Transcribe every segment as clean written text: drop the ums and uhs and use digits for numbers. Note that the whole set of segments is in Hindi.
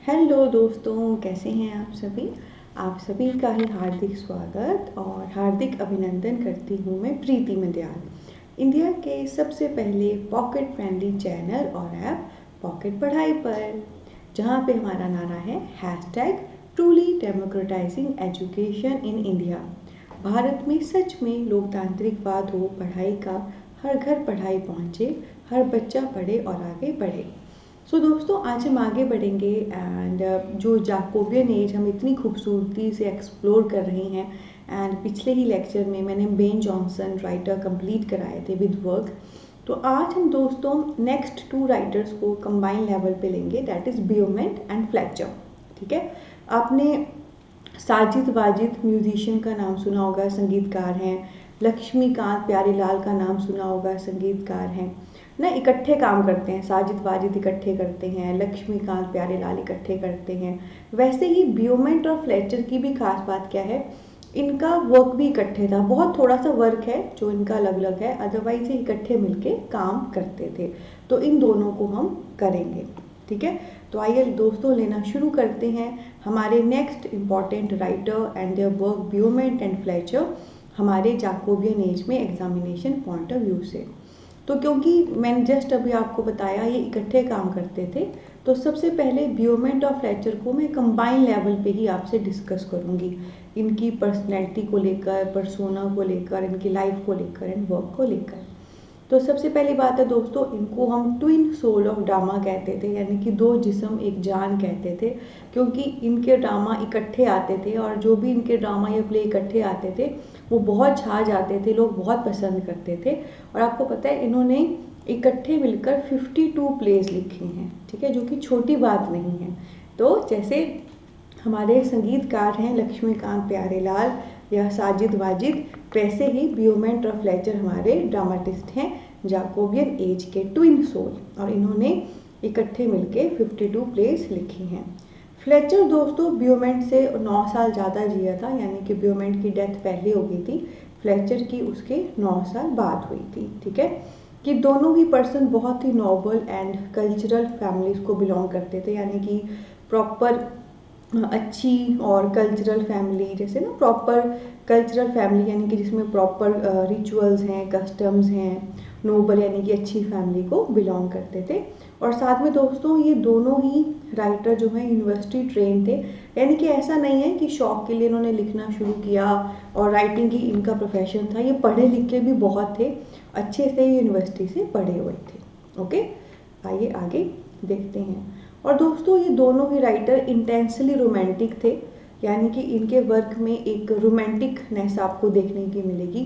हेलो दोस्तों, कैसे हैं आप सभी। आप सभी का ही हार्दिक स्वागत और हार्दिक अभिनंदन करती हूँ मैं प्रीति मध्याल इंडिया के सबसे पहले पॉकेट फ्रेंडली चैनल और ऐप पॉकेट पढ़ाई पर, जहाँ पे हमारा नारा है #truly democratising education in India. Bharat में सच में लोकतांत्रिकवाद हो, पढ़ाई का हर घर पढ़ाई पहुँचे, हर बच्चा पढ़े और आगे बढ़े। दोस्तों, आज हम आगे बढ़ेंगे एंड जो जाकोबियन एज हम इतनी खूबसूरती से एक्सप्लोर कर रहे हैं। एंड पिछले ही लेक्चर में मैंने बेन जॉनसन राइटर कंप्लीट कराए थे विद वर्क। तो आज हम दोस्तों नेक्स्ट 2 राइटर्स को कंबाइन लेवल पे लेंगे, दैट इज़ ब्यूमेंट एंड फ्लेचर। ठीक है, आपने साजिद वाजिद म्यूजिशियन का नाम सुना होगा, संगीतकार हैं। लक्ष्मीकांत प्यारेलाल का नाम सुना होगा, संगीतकार हैं ना। इकट्ठे काम करते हैं, साजिद वाजिद इकट्ठे करते हैं, लक्ष्मीकांत प्यारेलाल इकट्ठे करते हैं। वैसे ही ब्यूमेंट और फ्लेचर की भी खास बात क्या है, इनका वर्क भी इकट्ठे था। बहुत थोड़ा सा वर्क है जो इनका अलग अलग है, अदरवाइज ये इकट्ठे मिलके काम करते थे। तो इन दोनों को हम करेंगे। ठीक है, तो आइए दोस्तों लेना शुरू करते हैं हमारे next important writer and their work Beaumont and Fletcher हमारे जाकोबियन एज में एग्जामिनेशन पॉइंट ऑफ व्यू से। तो क्योंकि मैंने जस्ट अभी आपको बताया ये इकट्ठे काम करते थे, तो सबसे पहले ब्यूमेंट और फ्लेचर को मैं कंबाइन लेवल पे ही आपसे डिस्कस करूँगी, इनकी पर्सनैलिटी को लेकर, पर्सोना को लेकर, इनकी लाइफ को लेकर एंड वर्क को लेकर। तो सबसे पहली बात है दोस्तों, इनको हम ट्विन सोल ऑफ ड्रामा कहते थे, यानी कि 2 जिस्म एक जान कहते थे, क्योंकि इनके ड्रामा इकट्ठे आते थे और जो भी इनके ड्रामा या प्ले इकट्ठे आते थे वो बहुत छा जाते थे, लोग बहुत पसंद करते थे। और आपको पता है इन्होंने इकट्ठे मिलकर 52 प्लेज लिखे हैं। ठीक है, जो कि छोटी बात नहीं है। तो जैसे हमारे संगीतकार हैं लक्ष्मीकांत प्यारेलाल या साजिद वाजिद, वैसे ही ब्यूमेंट और फ्लेचर हमारे ड्रामाटिस्ट हैं जाकोबियन एज के ट्विन सोल, और इन्होंने इकट्ठे मिलके 52 प्लेस लिखी हैं। फ्लेचर दोस्तों ब्यूमेंट से 9 साल ज़्यादा जिया था, यानी कि ब्यूमेंट की डेथ पहले हो गई थी, फ्लेचर की उसके 9 साल बाद हुई थी। ठीक है, कि दोनों ही पर्सन बहुत ही नोबल एंड कल्चरल फैमिलीज को बिलोंग करते थे, यानी कि प्रॉपर अच्छी और कल्चरल फैमिली, जैसे ना प्रॉपर कल्चरल फैमिली यानी कि जिसमें प्रॉपर रिचुअल्स हैं, कस्टम्स हैं, नोबल यानी कि अच्छी फैमिली को बिलोंग करते थे। और साथ में दोस्तों ये दोनों ही राइटर जो हैं यूनिवर्सिटी ट्रेन थे, यानी कि ऐसा नहीं है कि शौक के लिए इन्होंने लिखना शुरू किया और राइटिंग ही इनका प्रोफेशन था। ये पढ़े लिखे भी बहुत थे, अच्छे से यूनिवर्सिटी से पढ़े हुए थे। ओके, आइए आगे देखते हैं। और दोस्तों ये दोनों ही राइटर इंटेंसली रोमांटिक थे, यानी कि इनके वर्क में एक रोमांटिकनेस आपको देखने की मिलेगी।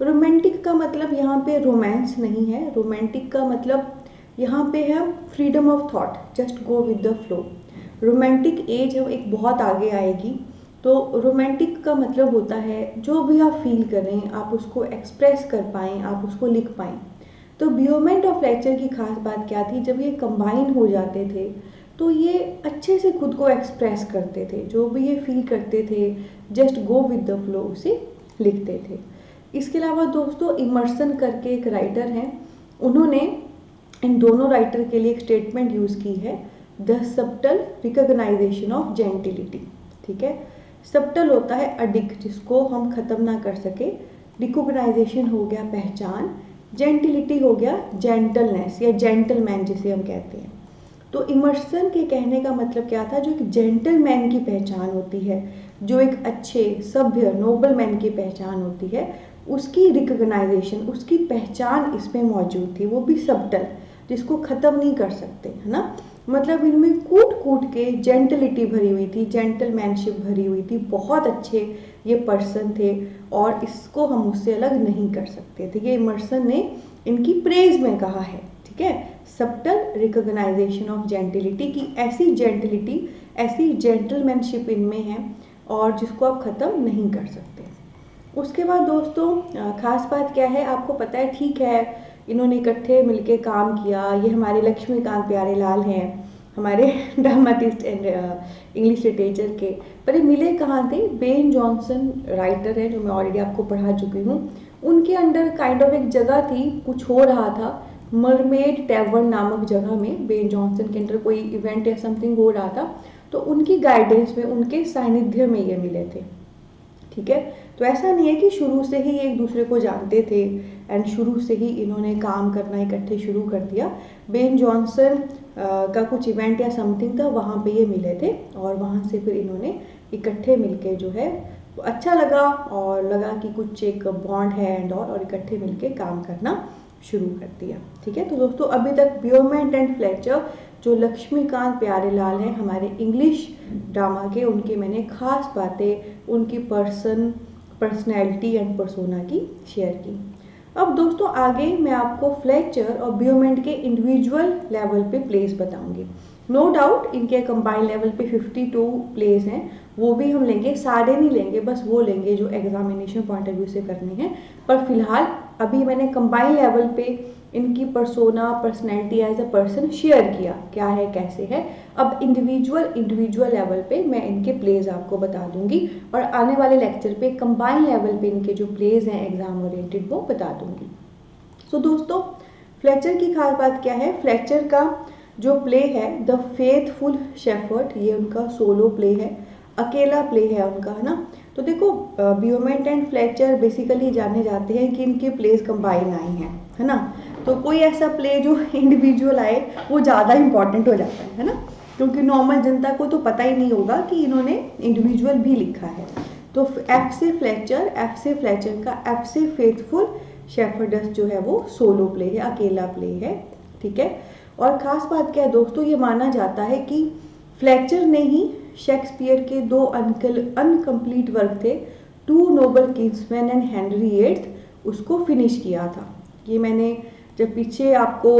रोमांटिक का मतलब यहाँ पे रोमांस नहीं है, रोमांटिक का मतलब यहाँ पे है freedom of thought, just go with the flow. Romantic as अब एक बहुत आगे आएगी, तो रोमांटिक का मतलब होता है जो भी आप फील कर रहे हैं आप उसको एक्सप्रेस कर पाएँ, आप उसको लिख पाएँ। तो ब्यूमेंट और फ्लेचर की खास बात क्या थी, जब ये कंबाइन हो जाते थे तो ये अच्छे से खुद को एक्सप्रेस करते थे, जो भी ये फील करते थे just go with the flow उसे लिखते थे। इसके अलावा दोस्तों इमर्सन करके एक राइटर हैं, उन्होंने इन दोनों राइटर के लिए एक स्टेटमेंट यूज़ की है, द सबटल रिकॉग्नाइजेशन ऑफ जेंटिलिटी। ठीक है, सबटल होता है अडिक, जिसको हम ख़त्म ना कर सके, रिकॉग्नाइजेशन हो गया पहचान, जेंटिलिटी हो गया जेंटलनेस या जेंटलमैन जिसे हम कहते हैं। तो इमर्सन के कहने का मतलब क्या था, जो एक जेंटलमैन की पहचान होती है, जो एक अच्छे सभ्य नोबल मैन की पहचान होती है, उसकी रिकॉग्नाइजेशन, उसकी पहचान इसमें मौजूद थी, वो भी सबटल, जिसको ख़त्म नहीं कर सकते, है ना। मतलब इनमें कूट कूट के जेंटलिटी भरी हुई थी, जेंटलमैनशिप भरी हुई थी, बहुत अच्छे ये पर्सन थे और इसको हम उससे अलग नहीं कर सकते थे। ये इमर्सन ने इनकी प्रेज में कहा है। ठीक है, सबटल रिकॉग्नाइजेशन ऑफ जेंटिलिटी की ऐसी जेंटिलिटी, ऐसी जेंटलमैनशिप इनमें है और जिसको आप ख़त्म नहीं कर सकते। उसके बाद दोस्तों खास बात क्या है, आपको पता है, ठीक है इन्होंने इकट्ठे मिलके काम किया, ये हमारे लक्ष्मीकांत प्यारेलाल हैं, हमारे ड्रामाटिस्ट एंड इंग्लिश लिटरेचर के, पर ये मिले कहाँ थे, बेन जॉनसन राइटर है जो मैं ऑलरेडी आपको पढ़ा चुकी हूँ, उनके अंडर काइंड ऑफ एक जगह थी, कुछ हो रहा था मरमेड टैवर्न नामक जगह में बेन जॉनसन के अंडर कोई इवेंट या समथिंग हो रहा था, तो उनकी गाइडेंस में, उनके सानिध्य में ये मिले थे। ठीक है, तो ऐसा नहीं है कि शुरू से ही एक दूसरे को जानते थे एंड शुरू से ही इन्होंने काम करना इकट्ठे शुरू कर दिया। बेन जॉनसन का कुछ इवेंट या समथिंग था, वहाँ पे ये मिले थे और वहाँ से फिर इन्होंने इकट्ठे मिलके जो है अच्छा लगा और लगा कि कुछ एक बॉन्ड है एंड और इकट्ठे मिलके काम करना शुरू कर दिया। ठीक है, तो दोस्तों अभी तक ब्योमेंट एंड फ्लेचर जो लक्ष्मीकांत प्यारेलाल हैं हमारे इंग्लिश ड्रामा के, उनकी मैंने खास बातें, उनकी पर्सनैलिटी एंड पर्सोना की शेयर की। अब दोस्तों आगे मैं आपको फ्लेचर और ब्योमेंट के इंडिविजुअल लेवल पे प्लेस बताऊंगी। नो डाउट इनके कंबाइंड लेवल पे 52 प्लेस हैं, वो भी हम लेंगे, सारे नहीं लेंगे, बस वो लेंगे जो एग्जामिनेशन पॉइंट ऑफ व्यू से करने हैं। पर फिलहाल अभी मैंने कंबाइंड लेवल पे इनकी persona, personality as a person share किया, क्या है कैसे है। अब इंडिविजुअल लेवल पे मैं इनके प्लेज आपको बता दूंगी और आने वाले लेक्चर पे कंबाइंड लेवल पे इनके जो प्लेज हैं एग्जाम ओरिएंटेड वो बता दूंगी। सो दोस्तों फ्लेचर की खास बात क्या है, फ्लेचर का जो प्ले है द फेथफुल शेफर्ड, ये उनका सोलो प्ले है, अकेला प्ले है उनका, है ना। तो देखो ब्योमेंट एंड फ्लेचर बेसिकली जाने जाते हैं कि इनके प्लेस कंबाइन आए हैं, है ना। तो कोई ऐसा प्ले जो इंडिविजुअल आए वो ज़्यादा इंपॉर्टेंट हो जाता है ना, क्योंकि नॉर्मल जनता को तो पता ही नहीं होगा कि इन्होंने इंडिविजुअल भी लिखा है। तो एफ से फ्लेचर का एफ से फेथफुल शेफर्ड्स जो है वो सोलो प्ले है, अकेला प्ले है। ठीक है, और ख़ास बात क्या है दोस्तों, ये माना जाता है कि फ्लेचर ने ही शेक्सपियर के 2 अनकम्प्लीट वर्क थे, two noble kinsmen and Henry VIII, उसको फिनिश किया था। ये मैंने जब पीछे आपको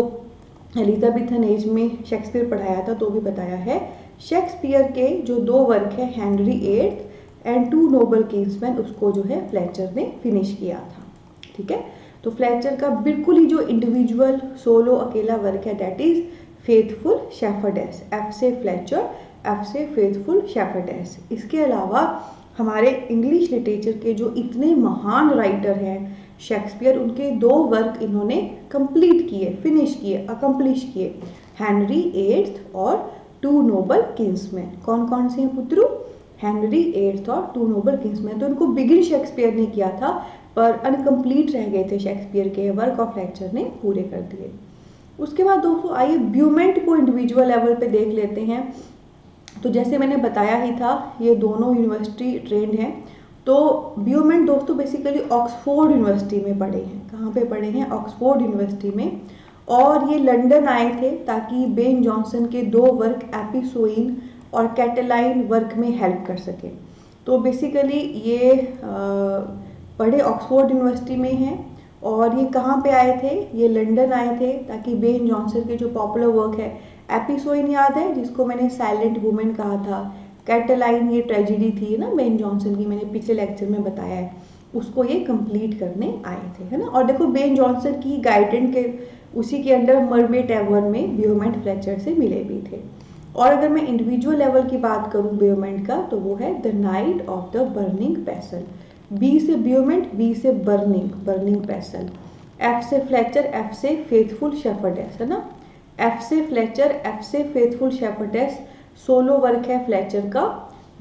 एलिजाबेथन एज में शेक्सपियर पढ़ाया था तो भी बताया है। शेक्सपियर के जो 2 वर्क है Henry VIII and two noble kinsmen, उसको जो है फ्लेचर ने फिनिश किया था। ठीक है, तो फ्लेचर का बिल्कुल ही जो इंडिविजुअल सोलो अकेला वर्क है दैट इज फेथफुल शेफर्डेस, एफ से फ्लेचर, एफ से फेथफुल शेफर्डेस। इसके अलावा हमारे इंग्लिश लिटरेचर के जो इतने महान राइटर हैं शेक्सपियर, उनके 2 वर्क इन्होंने कंप्लीट किए, फिनिश किए, अकम्प्लिश किए, हेनरी VIII और टू नोबल किंग्समैन। कौन कौन से हैं पुत्रों, हेनरी VIII और टू नोबल किंग्समैन। तो इनको बिगिन शेक्सपियर ने किया था पर अनकम्प्लीट रह गए थे शेक्सपियर के वर्क ऑफ फ्लेचर ने पूरे कर दिए। उसके बाद दोस्तों आइए ब्योमेंट को इंडिविजुअल लेवल पे देख लेते हैं। तो जैसे मैंने बताया ही था ये दोनों यूनिवर्सिटी ट्रेंड हैं। तो ब्योमेंट दोस्तों बेसिकली ऑक्सफोर्ड यूनिवर्सिटी में पढ़े हैं। कहाँ पे पढ़े हैं, ऑक्सफोर्ड यूनिवर्सिटी में। और ये लंदन आए थे ताकि बेन जॉनसन के 2 वर्क एपिसोइन और कैटेलाइन वर्क में हेल्प कर सके। तो बेसिकली ये पढ़े ऑक्सफोर्ड यूनिवर्सिटी में हैं। और ये कहाँ पे आए थे, ये लंदन आए थे ताकि बेन जॉनसन के जो पॉपुलर वर्क है, एपिसोइन याद है जिसको मैंने साइलेंट वुमेन कहा था, कैटेलाइन ये ट्रेजिडी थी ना बेन जॉनसन की, मैंने पिछले लेक्चर में बताया है, उसको ये कंप्लीट करने आए थे, है ना। और देखो बेन जॉनसन की गाइडेंस के उसी के अंडर मरमेड टैवर्न में ब्योमेंट फ्लेचर से मिले भी थे। और अगर मैं इंडिविजुअल लेवल की बात करूं ब्योमेंट का, तो वो है the knight of the burning pestle, B से ब्योमेंट, बी से बर्निंग पेसल, एफ से फ्लेचर, एफ से फेथफुल शेफर्डेस, है ना। एफ से फ्लेचर, एफ से फेथफुल शेफर्डेस सोलो वर्क है फ्लेचर का,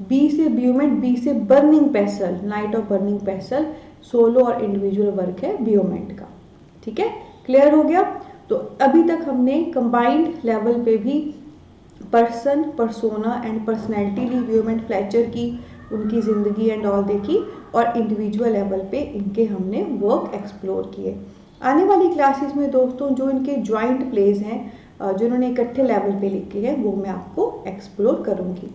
बी से ब्योमेंट, बी से burning pestle, knight of burning pestle solo और इंडिविजुअल वर्क है ब्योमेंट का। ठीक है, क्लियर हो गया। तो अभी तक हमने कंबाइंड लेवल पे भी पर्सन, पर्सोना एंड पर्सनैलिटी ली ब्योमेंट फ्लेचर की, उनकी ज़िंदगी एंड ऑल देखी, और इंडिविजुअल लेवल पे इनके हमने वर्क एक्सप्लोर किए। आने वाली क्लासेस में दोस्तों जो इनके जॉइंट प्लेस हैं, जो इन्होंने इकट्ठे लेवल पे लिखे हैं, वो मैं आपको एक्सप्लोर करूँगी।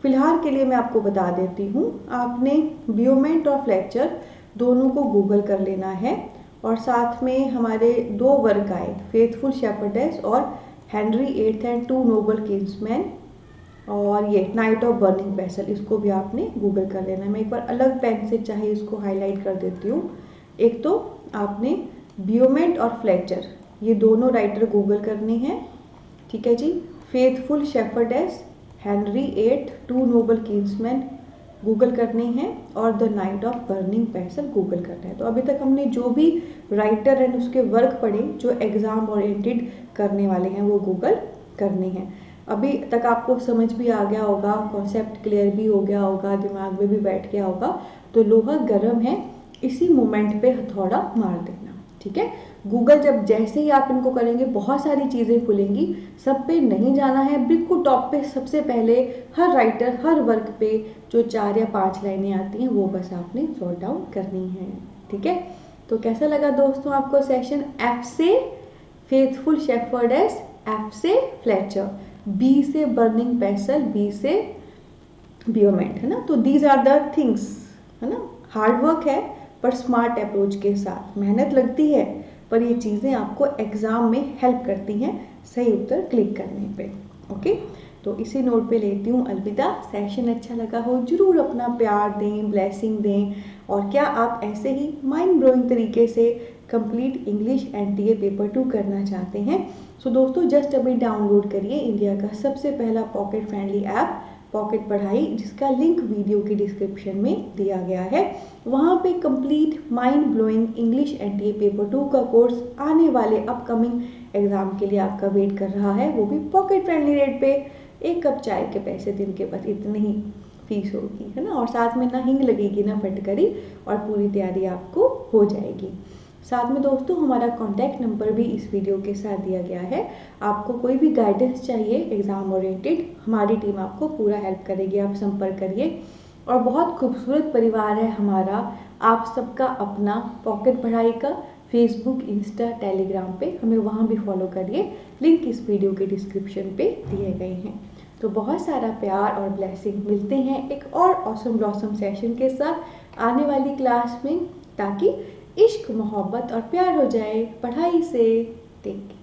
फिलहाल के लिए मैं आपको बता देती हूँ, आपने ब्योमेंट और फ्लेचर दोनों को गूगल कर लेना है, और साथ में हमारे 2 वर्क आए, फेथफुल शेफर्डेस और Henry VIII and two noble kinsmen, और ये नाइट ऑफ बर्निंग पेसल, इसको भी आपने गूगल कर लेना है। मैं एक बार अलग पेन से चाहे इसको हाईलाइट कर देती हूँ। एक तो आपने ब्योमेंट और फ्लेचर ये दोनों राइटर गूगल करने हैं, ठीक है जी। Faithful shepherdess, Henry VIII, two noble kinsmen, Google करनी है और the knight of burning pencil Google करना है। तो अभी तक हमने जो भी राइटर एंड उसके वर्क पढ़े जो एग्ज़ाम ओरिएंटेड करने वाले हैं वो गूगल करने हैं। अभी तक आपको समझ भी आ गया होगा, कॉन्सेप्ट क्लियर भी हो गया होगा, दिमाग में भी बैठ गया होगा। तो लोहा गर्म है, इसी मोमेंट पे हथौड़ा मार देना, ठीक है। गूगल जब जैसे ही आप इनको करेंगे बहुत सारी चीज़ें खुलेंगी, सब पे नहीं जाना है, बिल्कुल टॉप पे सबसे पहले हर राइटर हर वर्क पे जो 4 या 5 लाइनें आती हैं वो बस आपने सॉर्ट डाउन करनी है, ठीक है। तो कैसा लगा दोस्तों आपको सेशन? एफ से फेथफुल शेफर्डेस, एफ से फ्लेचर, बी से बर्निंग पेंसिल, बी से बियोमेंट, है ना। तो दीज आर द थिंग्स, है ना। हार्ड वर्क है पर स्मार्ट अप्रोच के साथ, मेहनत लगती है पर ये चीज़ें आपको एग्ज़ाम में हेल्प करती हैं सही उत्तर क्लिक करने पे। ओके, तो इसी नोट पे लेती हूँ अलविदा। सेशन अच्छा लगा हो ज़रूर अपना प्यार दें, ब्लेसिंग दें, और क्या आप ऐसे ही माइंड ब्लोइंग तरीके से कंप्लीट इंग्लिश एनटीए पेपर 2 करना चाहते हैं? सो दोस्तों जस्ट अभी डाउनलोड करिए इंडिया का सबसे पहला पॉकेट फ्रेंडली ऐप पॉकेट पढ़ाई, जिसका लिंक वीडियो की डिस्क्रिप्शन में दिया गया है। वहाँ पे complete mind blowing English NTA paper 2 का कोर्स आने वाले अपकमिंग एग्जाम के लिए आपका वेट कर रहा है, वो भी पॉकेट फ्रेंडली रेट पे। 1 कप चाय के पैसे दिन के, बस इतनी ही फीस होगी, है ना। और साथ में ना हिंग लगेगी ना फटकरी, और पूरी तैयारी आपको हो जाएगी। साथ में दोस्तों हमारा कॉन्टैक्ट नंबर भी इस वीडियो के साथ दिया गया है। आपको कोई भी गाइडेंस चाहिए एग्ज़ाम ओरिएंटेड, हमारी टीम आपको पूरा हेल्प करेगी, आप संपर्क करिए। और बहुत खूबसूरत परिवार है हमारा, आप सबका अपना पॉकेट पढ़ाई का फेसबुक, इंस्टा, टेलीग्राम पे, हमें वहाँ भी फॉलो करिए, लिंक इस वीडियो के डिस्क्रिप्शन पे दिए गए हैं। तो बहुत सारा प्यार और ब्लेसिंग, मिलते हैं एक और ऑसम ब्लॉसम सेशन के साथ आने वाली क्लास में, ताकि इश्क, मोहब्बत और प्यार हो जाए पढ़ाई से। Take care.